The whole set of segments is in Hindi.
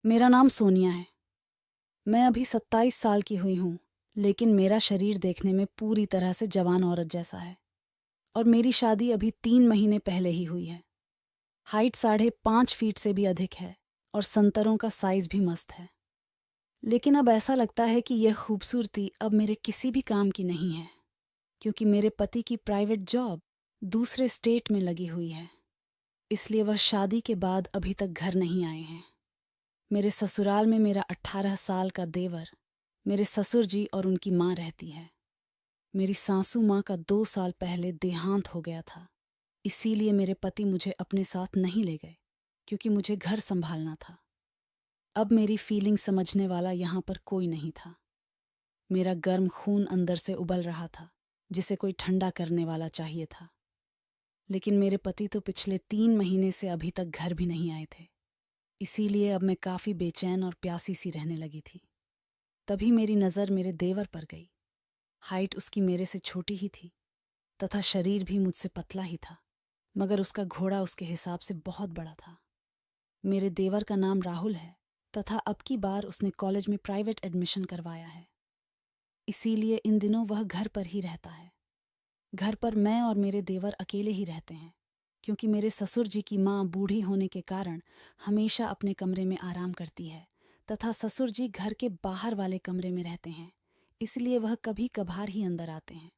मेरा नाम सोनिया है। मैं अभी 27 साल की हुई हूँ, लेकिन मेरा शरीर देखने में पूरी तरह से जवान औरत जैसा है। और मेरी शादी अभी 3 महीने पहले ही हुई है। हाइट 5.5 फीट से भी अधिक है और संतरों का साइज भी मस्त है। लेकिन अब ऐसा लगता है कि यह खूबसूरती अब मेरे किसी भी काम की नहीं है, क्योंकि मेरे पति की प्राइवेट जॉब दूसरे स्टेट में लगी हुई है। इसलिए वह शादी के बाद अभी तक घर नहीं आए हैं। मेरे ससुराल में मेरा 18 साल का देवर, मेरे ससुर जी और उनकी माँ रहती है। मेरी सासू माँ का 2 साल पहले देहांत हो गया था, इसीलिए मेरे पति मुझे अपने साथ नहीं ले गए, क्योंकि मुझे घर संभालना था। अब मेरी फीलिंग समझने वाला यहाँ पर कोई नहीं था। मेरा गर्म खून अंदर से उबल रहा था, जिसे कोई ठंडा करने वाला चाहिए था। लेकिन मेरे पति तो पिछले 3 महीने से अभी तक घर भी नहीं आए थे। इसीलिए अब मैं काफ़ी बेचैन और प्यासी सी रहने लगी थी। तभी मेरी नज़र मेरे देवर पर गई। हाइट उसकी मेरे से छोटी ही थी तथा शरीर भी मुझसे पतला ही था, मगर उसका घोड़ा उसके हिसाब से बहुत बड़ा था। मेरे देवर का नाम राहुल है तथा अब की बार उसने कॉलेज में प्राइवेट एडमिशन करवाया है। इसीलिए इन दिनों वह घर पर ही रहता है। घर पर मैं और मेरे देवर अकेले ही रहते हैं, क्योंकि मेरे ससुर जी की माँ बूढ़ी होने के कारण हमेशा अपने कमरे में आराम करती है तथा ससुर जी घर के बाहर वाले कमरे में रहते हैं। इसलिए वह कभी कभार ही अंदर आते हैं।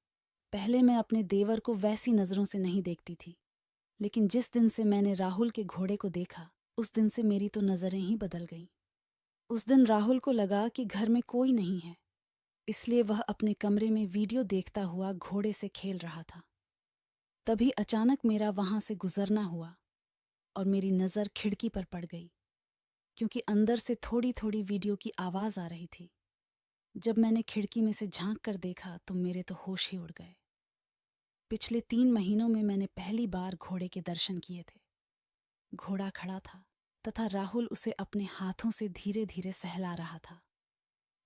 पहले मैं अपने देवर को वैसी नज़रों से नहीं देखती थी, लेकिन जिस दिन से मैंने राहुल के घोड़े को देखा, उस दिन से मेरी तो नज़रें ही बदल गईं। उस दिन राहुल को लगा कि घर में कोई नहीं है, इसलिए वह अपने कमरे में वीडियो देखता हुआ घोड़े से खेल रहा था। तभी अचानक मेरा वहां से गुजरना हुआ और मेरी नज़र खिड़की पर पड़ गई, क्योंकि अंदर से थोड़ी थोड़ी वीडियो की आवाज़ आ रही थी। जब मैंने खिड़की में से झांक कर देखा तो मेरे तो होश ही उड़ गए। पिछले 3 महीनों में मैंने पहली बार घोड़े के दर्शन किए थे। घोड़ा खड़ा था तथा राहुल उसे अपने हाथों से धीरे धीरे सहला रहा था।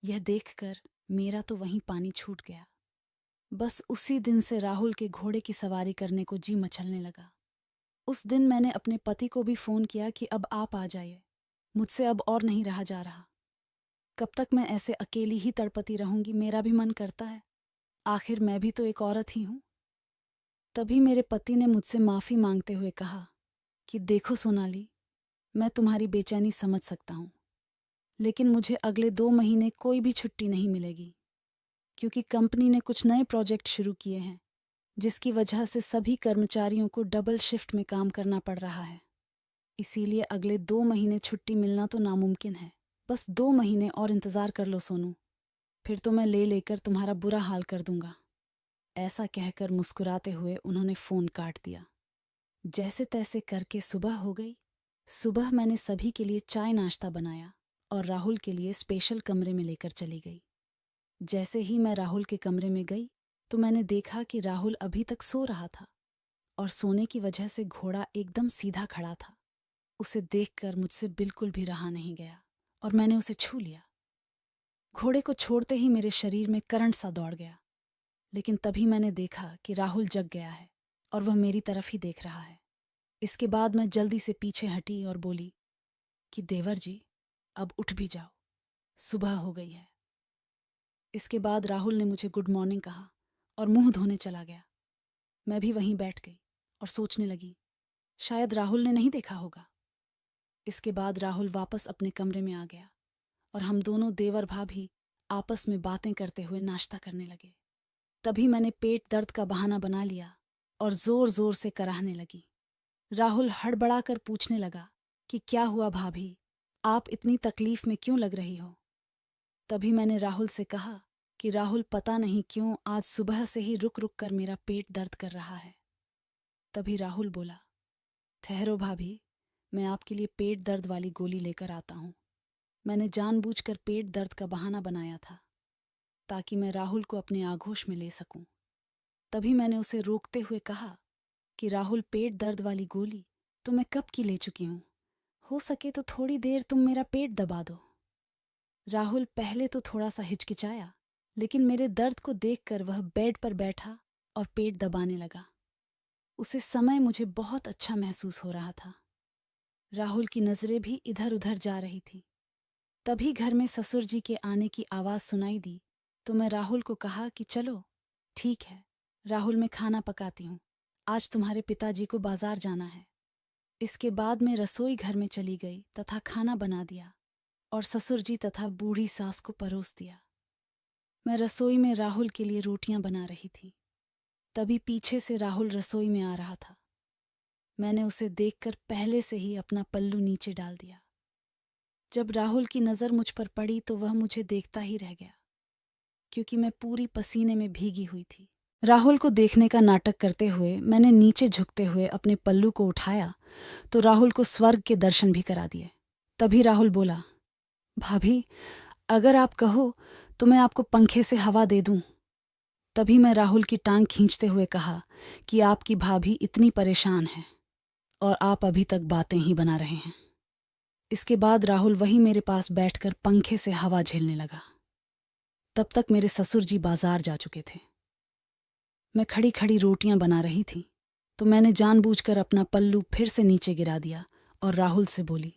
यह देखकर मेरा तो वहीं पानी छूट गया। बस उसी दिन से राहुल के घोड़े की सवारी करने को जी मचलने लगा। उस दिन मैंने अपने पति को भी फ़ोन किया कि अब आप आ जाइए, मुझसे अब और नहीं रहा जा रहा। कब तक मैं ऐसे अकेली ही तड़पती रहूंगी, मेरा भी मन करता है। आखिर मैं भी तो एक औरत ही हूँ। तभी मेरे पति ने मुझसे माफ़ी मांगते हुए कहा कि देखो सोनाली, मैं तुम्हारी बेचैनी समझ सकता हूँ, लेकिन मुझे अगले 2 महीने कोई भी छुट्टी नहीं मिलेगी, क्योंकि कंपनी ने कुछ नए प्रोजेक्ट शुरू किए हैं, जिसकी वजह से सभी कर्मचारियों को डबल शिफ्ट में काम करना पड़ रहा है। इसीलिए अगले 2 महीने छुट्टी मिलना तो नामुमकिन है। बस 2 महीने और इंतज़ार कर लो सोनू, फिर तो मैं ले लेकर तुम्हारा बुरा हाल कर दूंगा। ऐसा कहकर मुस्कुराते हुए उन्होंने फ़ोन काट दिया। जैसे तैसे करके सुबह हो गई। सुबह मैंने सभी के लिए चाय नाश्ता बनाया और राहुल के लिए स्पेशल कमरे में लेकर चली गई। जैसे ही मैं राहुल के कमरे में गई तो मैंने देखा कि राहुल अभी तक सो रहा था और सोने की वजह से घोड़ा एकदम सीधा खड़ा था। उसे देखकर मुझसे बिल्कुल भी रहा नहीं गया और मैंने उसे छू लिया। घोड़े को छोड़ते ही मेरे शरीर में करंट सा दौड़ गया, लेकिन तभी मैंने देखा कि राहुल जग गया है और वह मेरी तरफ ही देख रहा है। इसके बाद मैं जल्दी से पीछे हटी और बोली कि देवर जी, अब उठ भी जाओ, सुबह हो गई है। इसके बाद राहुल ने मुझे गुड मॉर्निंग कहा और मुंह धोने चला गया। मैं भी वहीं बैठ गई और सोचने लगी, शायद राहुल ने नहीं देखा होगा। इसके बाद राहुल वापस अपने कमरे में आ गया और हम दोनों देवर भाभी आपस में बातें करते हुए नाश्ता करने लगे। तभी मैंने पेट दर्द का बहाना बना लिया और जोर जोर से कराहने लगी। राहुल हड़बड़ा कर पूछने लगा कि क्या हुआ भाभी, आप इतनी तकलीफ में क्यों लग रही हो। तभी मैंने राहुल से कहा कि राहुल, पता नहीं क्यों आज सुबह से ही रुक रुक कर मेरा पेट दर्द कर रहा है। तभी राहुल बोला, ठहरो भाभी, मैं आपके लिए पेट दर्द वाली गोली लेकर आता हूँ। मैंने जानबूझकर पेट दर्द का बहाना बनाया था ताकि मैं राहुल को अपने आगोश में ले सकूं। तभी मैंने उसे रोकते हुए कहा कि राहुल, पेट दर्द वाली गोली तो मैं कब की ले चुकी हूँ, हो सके तो थोड़ी देर तुम मेरा पेट दबा दो। राहुल पहले तो थोड़ा सा हिचकिचाया, लेकिन मेरे दर्द को देखकर वह बेड पर बैठा और पेट दबाने लगा। उसे समय मुझे बहुत अच्छा महसूस हो रहा था। राहुल की नजरें भी इधर उधर जा रही थी। तभी घर में ससुर जी के आने की आवाज़ सुनाई दी तो मैं राहुल को कहा कि चलो ठीक है राहुल, मैं खाना पकाती हूँ, आज तुम्हारे पिताजी को बाजार जाना है। इसके बाद मैं रसोई घर में चली गई तथा खाना बना दिया और ससुर जी तथा बूढ़ी सास को परोस दिया। मैं रसोई में राहुल के लिए रोटियां बना रही थी। तभी पीछे से राहुल रसोई में आ रहा था। मैंने उसे देखकर पहले से ही अपना पल्लू नीचे डाल दिया। जब राहुल की नज़र मुझ पर पड़ी तो वह मुझे देखता ही रह गया, क्योंकि मैं पूरी पसीने में भीगी हुई थी। राहुल को देखने का नाटक करते हुए मैंने नीचे झुकते हुए अपने पल्लू को उठाया तो राहुल को स्वर्ग के दर्शन भी करा दिए। तभी राहुल बोला, भाभी, अगर आप कहो तो मैं आपको पंखे से हवा दे दूं। तभी मैं राहुल की टांग खींचते हुए कहा कि आपकी भाभी इतनी परेशान है और आप अभी तक बातें ही बना रहे हैं। इसके बाद राहुल वहीं मेरे पास बैठकर पंखे से हवा झेलने लगा। तब तक मेरे ससुर जी बाजार जा चुके थे। मैं खड़ी खड़ी रोटियां बना रही थी तो मैंने जानबूझकर अपना पल्लू फिर से नीचे गिरा दिया और राहुल से बोली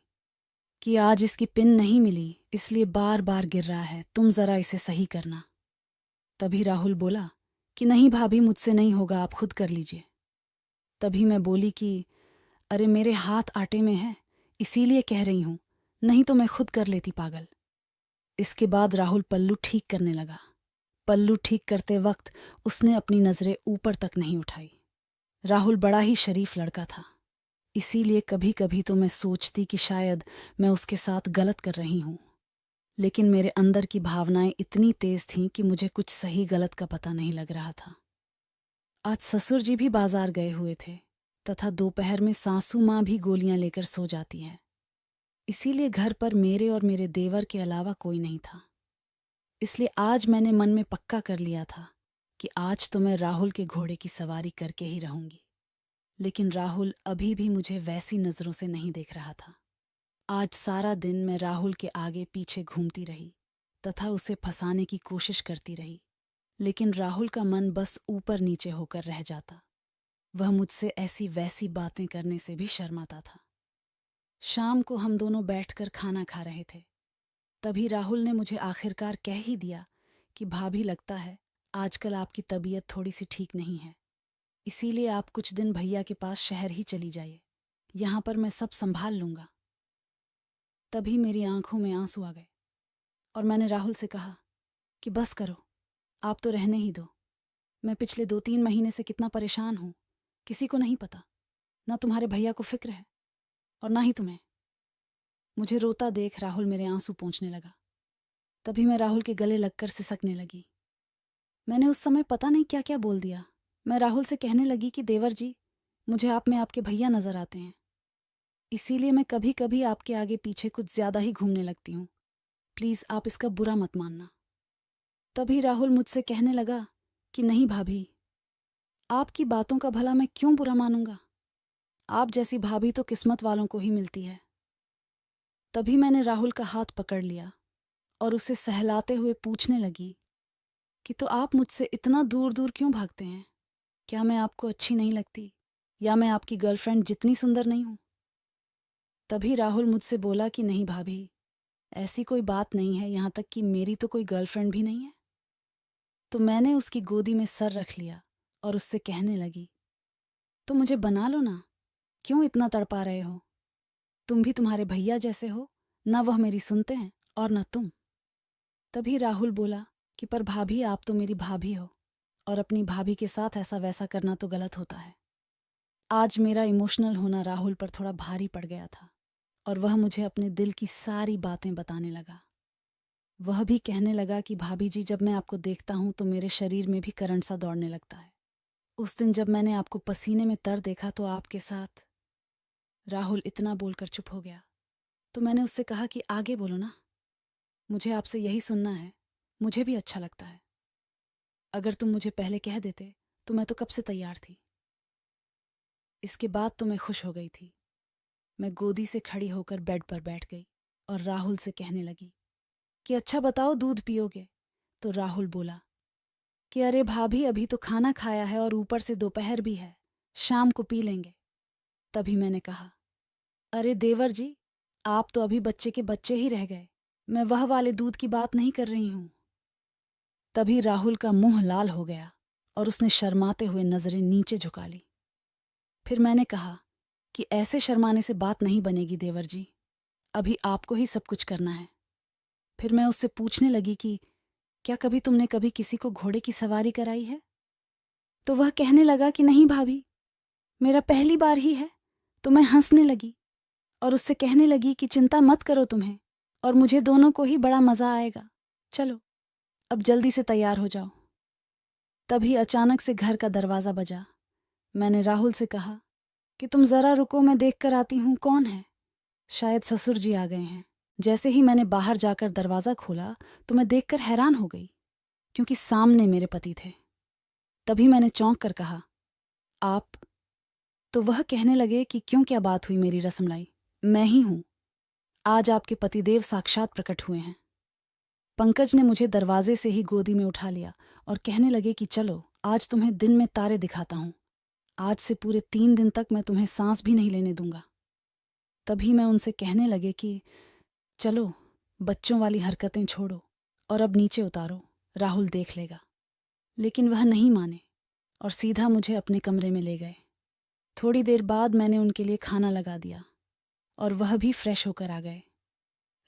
कि आज इसकी पिन नहीं मिली, इसलिए बार बार गिर रहा है, तुम जरा इसे सही करना। तभी राहुल बोला कि नहीं भाभी, मुझसे नहीं होगा, आप खुद कर लीजिए। तभी मैं बोली कि अरे मेरे हाथ आटे में है, इसीलिए कह रही हूं, नहीं तो मैं खुद कर लेती पागल। इसके बाद राहुल पल्लू ठीक करने लगा। पल्लू ठीक करते वक्त उसने अपनी नजरें ऊपर तक नहीं उठाई। राहुल बड़ा ही शरीफ लड़का था, इसीलिए कभी कभी तो मैं सोचती कि शायद मैं उसके साथ गलत कर रही हूं। लेकिन मेरे अंदर की भावनाएं इतनी तेज थीं कि मुझे कुछ सही गलत का पता नहीं लग रहा था। आज ससुर जी भी बाजार गए हुए थे तथा दोपहर में सासू माँ भी गोलियां लेकर सो जाती है, इसीलिए घर पर मेरे और मेरे देवर के अलावा कोई नहीं था। इसलिए आज मैंने मन में पक्का कर लिया था कि आज तो मैं राहुल के घोड़े की सवारी करके ही रहूंगी। लेकिन राहुल अभी भी मुझे वैसी नजरों से नहीं देख रहा था। आज सारा दिन मैं राहुल के आगे पीछे घूमती रही तथा उसे फंसाने की कोशिश करती रही, लेकिन राहुल का मन बस ऊपर नीचे होकर रह जाता। वह मुझसे ऐसी वैसी बातें करने से भी शर्माता था। शाम को हम दोनों बैठकर खाना खा रहे थे। तभी राहुल ने मुझे आखिरकार कह ही दिया कि भाभी, लगता है आजकल आपकी तबीयत थोड़ी सी ठीक नहीं है, इसीलिए आप कुछ दिन भैया के पास शहर ही चली जाइए, यहाँ पर मैं सब संभाल लूंगा। तभी मेरी आंखों में आंसू आ गए और मैंने राहुल से कहा कि बस करो, आप तो रहने ही दो। मैं पिछले 2-3 महीने से कितना परेशान हूँ, किसी को नहीं पता, ना तुम्हारे भैया को फिक्र है और ना ही तुम्हें। मुझे रोता देख राहुल मेरे आंसू पोंछने लगा। तभी मैं राहुल के गले लगकर सिसकने लगी। मैंने उस समय पता नहीं क्या क्या बोल दिया। मैं राहुल से कहने लगी कि देवर जी, मुझे आप में आपके भैया नजर आते हैं, इसीलिए मैं कभी कभी आपके आगे पीछे कुछ ज्यादा ही घूमने लगती हूँ, प्लीज आप इसका बुरा मत मानना। तभी राहुल मुझसे कहने लगा कि नहीं भाभी, आपकी बातों का भला मैं क्यों बुरा मानूंगा, आप जैसी भाभी तो किस्मत वालों को ही मिलती है। तभी मैंने राहुल का हाथ पकड़ लिया और उसे सहलाते हुए पूछने लगी कि तो आप मुझसे इतना दूर दूर क्यों भागते हैं? क्या मैं आपको अच्छी नहीं लगती, या मैं आपकी गर्लफ्रेंड जितनी सुंदर नहीं हूं? तभी राहुल मुझसे बोला कि नहीं भाभी, ऐसी कोई बात नहीं है, यहां तक कि मेरी तो कोई गर्लफ्रेंड भी नहीं है। तो मैंने उसकी गोदी में सर रख लिया और उससे कहने लगी, तो मुझे बना लो ना, क्यों इतना तड़पा रहे हो? तुम भी तुम्हारे भैया जैसे हो, ना वह मेरी सुनते हैं और ना तुम। तभी राहुल बोला कि पर भाभी, आप तो मेरी भाभी हो और अपनी भाभी के साथ ऐसा वैसा करना तो गलत होता है। आज मेरा इमोशनल होना राहुल पर थोड़ा भारी पड़ गया था और वह मुझे अपने दिल की सारी बातें बताने लगा। वह भी कहने लगा कि भाभी जी, जब मैं आपको देखता हूं तो मेरे शरीर में भी करंट सा दौड़ने लगता है। उस दिन जब मैंने आपको पसीने में तर देखा तो आपके साथ। राहुल इतना बोलकर चुप हो गया तो मैंने उससे कहा कि आगे बोलो ना, मुझे आपसे यही सुनना है, मुझे भी अच्छा लगता है। अगर तुम मुझे पहले कह देते तो मैं तो कब से तैयार थी। इसके बाद तो मैं खुश हो गई थी। मैं गोदी से खड़ी होकर बेड पर बैठ गई और राहुल से कहने लगी कि अच्छा बताओ, दूध पियोगे? तो राहुल बोला कि अरे भाभी, अभी तो खाना खाया है और ऊपर से दोपहर भी है, शाम को पी लेंगे। तभी मैंने कहा, अरे देवर जी, आप तो अभी बच्चे के बच्चे ही रह गए, मैं वह वाले दूध की बात नहीं कर रही हूं। तभी राहुल का मुंह लाल हो गया और उसने शर्माते हुए नजरें नीचे झुका ली। फिर मैंने कहा कि ऐसे शर्माने से बात नहीं बनेगी देवर जी, अभी आपको ही सब कुछ करना है। फिर मैं उससे पूछने लगी कि क्या कभी तुमने कभी किसी को घोड़े की सवारी कराई है? तो वह कहने लगा कि नहीं भाभी, मेरा पहली बार ही है। तो मैं हंसने लगी और उससे कहने लगी कि चिंता मत करो तुम्हें, और मुझे दोनों को ही बड़ा मजा आएगा। चलो अब जल्दी से तैयार हो जाओ। तभी अचानक से घर का दरवाजा बजा। मैंने राहुल से कहा कि तुम जरा रुको, मैं देख कर आती हूं कौन है। शायद ससुर जी आ गए हैं। जैसे ही मैंने बाहर जाकर दरवाजा खोला तो मैं देखकर हैरान हो गई, क्योंकि सामने मेरे पति थे। तभी मैंने चौंक कर कहा, आप? तो वह कहने लगे कि क्यों, क्या बात हुई मेरी रसमलाई? मैं ही हूं, आज आपके पतिदेव साक्षात प्रकट हुए हैं। पंकज ने मुझे दरवाजे से ही गोदी में उठा लिया और कहने लगे कि चलो आज तुम्हें दिन में तारे दिखाता हूं। आज से पूरे 3 दिन तक मैं तुम्हें सांस भी नहीं लेने दूंगा। तभी मैं उनसे कहने लगे कि चलो बच्चों वाली हरकतें छोड़ो और अब नीचे उतारो, राहुल देख लेगा। लेकिन वह नहीं माने और सीधा मुझे अपने कमरे में ले गए। थोड़ी देर बाद मैंने उनके लिए खाना लगा दिया और वह भी फ्रेश होकर आ गए।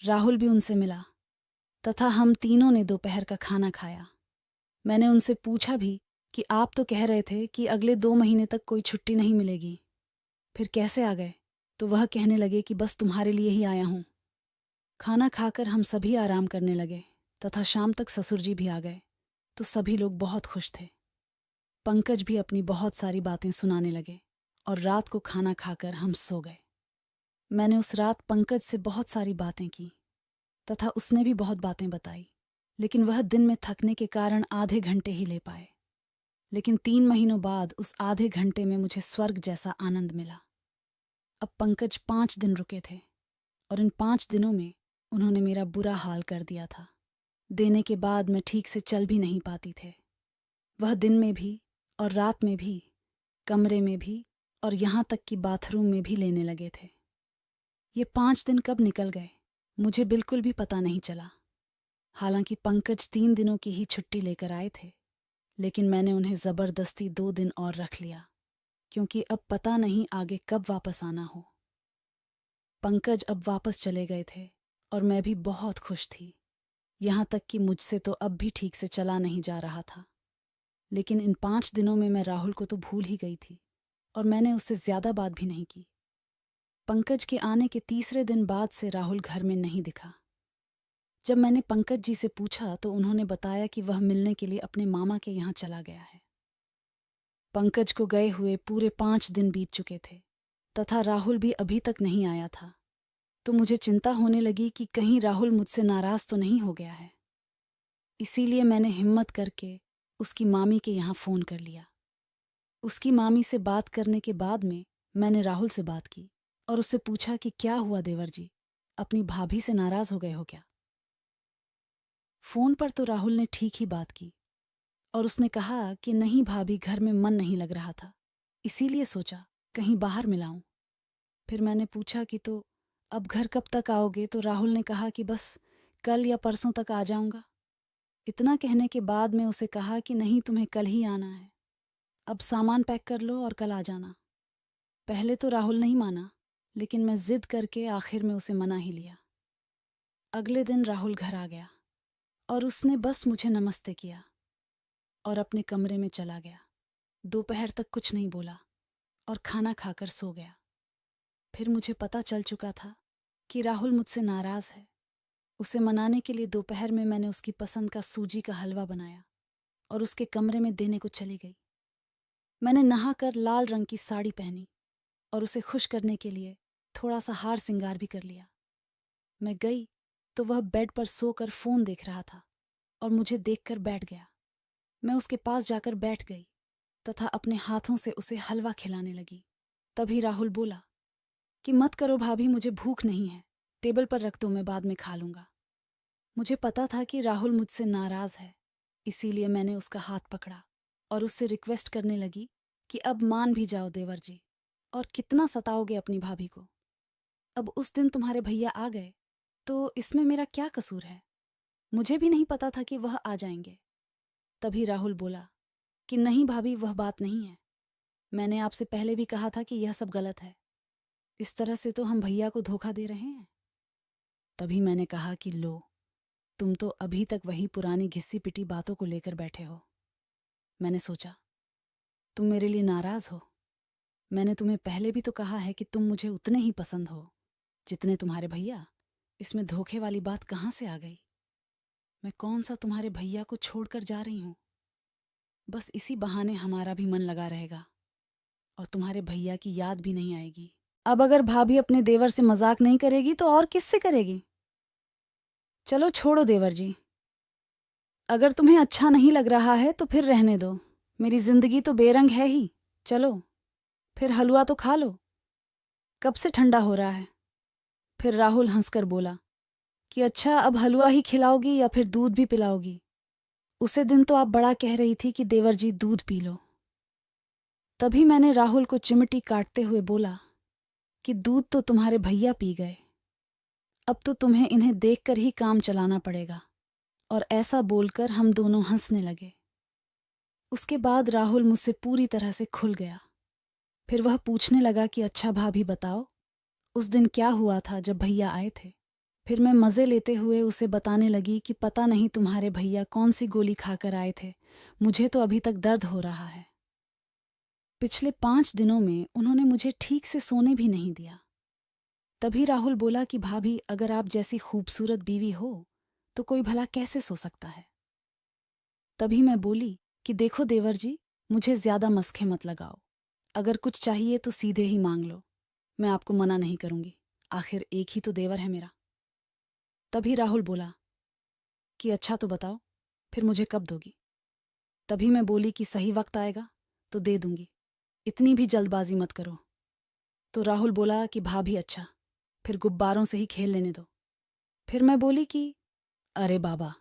राहुल भी उनसे मिला तथा हम तीनों ने दोपहर का खाना खाया। मैंने उनसे पूछा भी कि आप तो कह रहे थे कि अगले 2 महीने तक कोई छुट्टी नहीं मिलेगी, फिर कैसे आ गए? तो वह कहने लगे कि बस तुम्हारे लिए ही आया हूं। खाना खाकर हम सभी आराम करने लगे तथा शाम तक ससुर जी भी आ गए तो सभी लोग बहुत खुश थे। पंकज भी अपनी बहुत सारी बातें सुनाने लगे और रात को खाना खाकर हम सो गए। मैंने उस रात पंकज से बहुत सारी बातें की तथा उसने भी बहुत बातें बताई, लेकिन वह दिन में थकने के कारण आधे घंटे ही ले पाए। लेकिन 3 महीनों बाद उस आधे घंटे में मुझे स्वर्ग जैसा आनंद मिला। अब पंकज 5 दिन रुके थे और इन 5 दिनों में उन्होंने मेरा बुरा हाल कर दिया था। देने के बाद मैं ठीक से चल भी नहीं पाती थे। वह दिन में भी और रात में भी, कमरे में भी और यहाँ तक कि बाथरूम में भी लेने लगे थे। ये 5 दिन कब निकल गए मुझे बिल्कुल भी पता नहीं चला। हालांकि पंकज 3 दिनों की ही छुट्टी लेकर आए थे, लेकिन मैंने उन्हें जबरदस्ती 2 दिन और रख लिया, क्योंकि अब पता नहीं आगे कब वापस आना हो। पंकज अब वापस चले गए थे और मैं भी बहुत खुश थी। यहाँ तक कि मुझसे तो अब भी ठीक से चला नहीं जा रहा था। लेकिन इन 5 दिनों में मैं राहुल को तो भूल ही गई थी और मैंने उससे ज्यादा बात भी नहीं की। पंकज के आने के तीसरे दिन बाद से राहुल घर में नहीं दिखा। जब मैंने पंकज जी से पूछा तो उन्होंने बताया कि वह मिलने के लिए अपने मामा के यहाँ चला गया है। पंकज को गए हुए पूरे 5 दिन बीत चुके थे तथा राहुल भी अभी तक नहीं आया था। तो मुझे चिंता होने लगी कि कहीं राहुल मुझसे नाराज तो नहीं हो गया है। इसीलिए मैंने हिम्मत करके उसकी मामी के यहाँ फ़ोन कर लिया। उसकी मामी से बात करने के बाद में मैंने राहुल से बात की और उससे पूछा कि क्या हुआ देवर जी, अपनी भाभी से नाराज़ हो गए हो क्या? फ़ोन पर तो राहुल ने ठीक ही बात की और उसने कहा कि नहीं भाभी, घर में मन नहीं लग रहा था, इसीलिए सोचा कहीं बाहर मिलाऊं। फिर मैंने पूछा कि तो अब घर कब तक आओगे? तो राहुल ने कहा कि बस कल या परसों तक आ जाऊंगा। इतना कहने के बाद मैं उसे कहा कि नहीं, तुम्हें कल ही आना है, अब सामान पैक कर लो और कल आ जाना। पहले तो राहुल नहीं माना, लेकिन मैं जिद करके आखिर में उसे मना ही लिया। अगले दिन राहुल घर आ गया और उसने बस मुझे नमस्ते किया और अपने कमरे में चला गया। दोपहर तक कुछ नहीं बोला और खाना खाकर सो गया। फिर मुझे पता चल चुका था कि राहुल मुझसे नाराज़ है। उसे मनाने के लिए दोपहर में मैंने उसकी पसंद का सूजी का हलवा बनाया और उसके कमरे में देने को चली गई। मैंने नहाकर लाल रंग की साड़ी पहनी और उसे खुश करने के लिए थोड़ा सा हार सिंगार भी कर लिया। मैं गई तो वह बेड पर सोकर फ़ोन देख रहा था और मुझे देखकर बैठ गया। मैं उसके पास जाकर बैठ गई तथा अपने हाथों से उसे हलवा खिलाने लगी। तभी राहुल बोला कि मत करो भाभी, मुझे भूख नहीं है, टेबल पर रख दो, मैं बाद में खा लूँगा। मुझे पता था कि राहुल मुझसे नाराज़ है, इसीलिए मैंने उसका हाथ पकड़ा और उससे रिक्वेस्ट करने लगी कि अब मान भी जाओ देवर जी, और कितना सताओगे अपनी भाभी को। अब उस दिन तुम्हारे भैया आ गए तो इसमें मेरा क्या कसूर है? मुझे भी नहीं पता था कि वह आ जाएंगे। तभी राहुल बोला कि नहीं भाभी, वह बात नहीं है। मैंने आपसे पहले भी कहा था कि यह सब गलत है। इस तरह से तो हम भैया को धोखा दे रहे हैं। तभी मैंने कहा कि लो, तुम तो अभी तक वही पुरानी घिस्सी पिटी बातों को लेकर बैठे हो। मैंने सोचा तुम मेरे लिए नाराज हो। मैंने तुम्हें पहले भी तो कहा है कि तुम मुझे उतने ही पसंद हो जितने तुम्हारे भैया। इसमें धोखे वाली बात कहाँ से आ गई? मैं कौन सा तुम्हारे भैया को छोड़कर जा रही हूँ? बस इसी बहाने हमारा भी मन लगा रहेगा और तुम्हारे भैया की याद भी नहीं आएगी। अब अगर भाभी अपने देवर से मजाक नहीं करेगी तो और किससे करेगी? चलो छोड़ो देवर जी, अगर तुम्हें अच्छा नहीं लग रहा है तो फिर रहने दो। मेरी जिंदगी तो बेरंग है ही। चलो फिर हलवा तो खा लो, कब से ठंडा हो रहा है। फिर राहुल हंसकर बोला कि अच्छा, अब हलवा ही खिलाओगी या फिर दूध भी पिलाओगी? उसे दिन तो आप बड़ा कह रही थी कि देवर जी दूध पी लो। तभी मैंने राहुल को चिमटी काटते हुए बोला कि दूध तो तुम्हारे भैया पी गए, अब तो तुम्हें इन्हें देखकर ही काम चलाना पड़ेगा। और ऐसा बोलकर हम दोनों हंसने लगे। उसके बाद राहुल मुझसे पूरी तरह से खुल गया। फिर वह पूछने लगा कि अच्छा भाभी बताओ, उस दिन क्या हुआ था जब भैया आए थे? फिर मैं मज़े लेते हुए उसे बताने लगी कि पता नहीं तुम्हारे भैया कौन सी गोली खाकर आए थे, मुझे तो अभी तक दर्द हो रहा है। पिछले 5 दिनों में उन्होंने मुझे ठीक से सोने भी नहीं दिया। तभी राहुल बोला कि भाभी, अगर आप जैसी खूबसूरत बीवी हो तो कोई भला कैसे सो सकता है? तभी मैं बोली कि देखो देवर जी, मुझे ज्यादा मस्खे मत लगाओ। अगर कुछ चाहिए तो सीधे ही मांग लो, मैं आपको मना नहीं करूंगी, आखिर एक ही तो देवर है मेरा। तभी राहुल बोला कि अच्छा तो बताओ, फिर मुझे कब दोगी? तभी मैं बोली कि सही वक्त आएगा तो दे दूंगी, इतनी भी जल्दबाजी मत करो। तो राहुल बोला कि भाभी अच्छा, फिर गुब्बारों से ही खेल लेने दो। फिर मैं बोली कि अरे बाबा,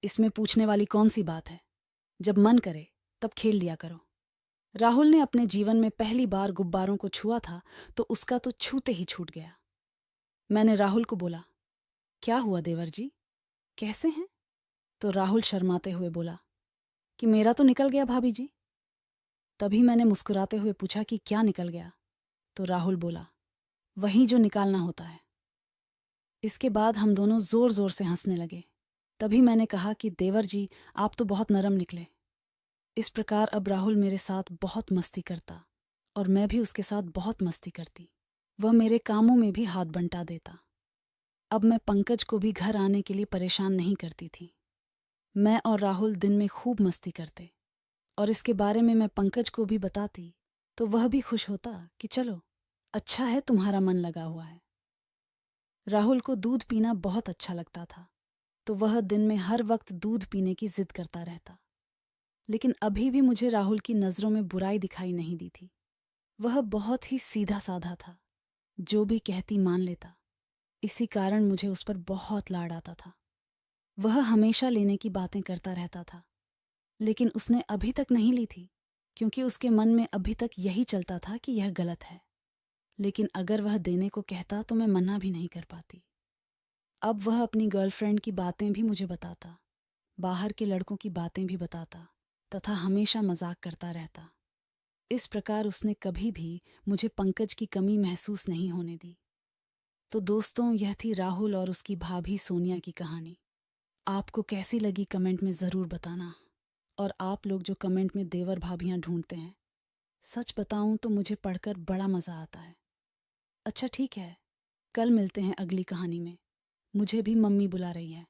इसमें पूछने वाली कौन सी बात है, जब मन करे तब खेल लिया करो। राहुल ने अपने जीवन में पहली बार गुब्बारों को छुआ था तो उसका तो छूते ही छूट गया। मैंने राहुल को बोला, क्या हुआ देवर जी, कैसे हैं? तो राहुल शर्माते हुए बोला कि मेरा तो निकल गया भाभी जी। तभी मैंने मुस्कुराते हुए पूछा कि क्या निकल गया? तो राहुल बोला, वही जो निकालना होता है। इसके बाद हम दोनों जोर जोर से हंसने लगे। तभी मैंने कहा कि देवर जी, आप तो बहुत नरम निकले। इस प्रकार अब राहुल मेरे साथ बहुत मस्ती करता और मैं भी उसके साथ बहुत मस्ती करती। वह मेरे कामों में भी हाथ बंटा देता। अब मैं पंकज को भी घर आने के लिए परेशान नहीं करती थी। मैं और राहुल दिन में खूब मस्ती करते और इसके बारे में मैं पंकज को भी बताती तो वह भी खुश होता कि चलो, अच्छा है तुम्हारा मन लगा हुआ है। राहुल को दूध पीना बहुत अच्छा लगता था तो वह दिन में हर वक्त दूध पीने की जिद करता रहता। लेकिन अभी भी मुझे राहुल की नज़रों में बुराई दिखाई नहीं दी थी। वह बहुत ही सीधा साधा था, जो भी कहती मान लेता। इसी कारण मुझे उस पर बहुत लाड आता था। वह हमेशा लेने की बातें करता रहता था, लेकिन उसने अभी तक नहीं ली थी क्योंकि उसके मन में अभी तक यही चलता था कि यह गलत है। लेकिन अगर वह देने को कहता तो मैं मना भी नहीं कर पाती। अब वह अपनी गर्लफ्रेंड की बातें भी मुझे बताता, बाहर के लड़कों की बातें भी बताता तथा हमेशा मजाक करता रहता। इस प्रकार उसने कभी भी मुझे पंकज की कमी महसूस नहीं होने दी। तो दोस्तों, यह थी राहुल और उसकी भाभी सोनिया की कहानी। आपको कैसी लगी कमेंट में ज़रूर बताना। और आप लोग जो कमेंट में देवर भाभियाँ ढूंढते हैं, सच बताऊं तो मुझे पढ़कर बड़ा मज़ा आता है। अच्छा ठीक है, कल मिलते हैं अगली कहानी में। मुझे भी मम्मी बुला रही है।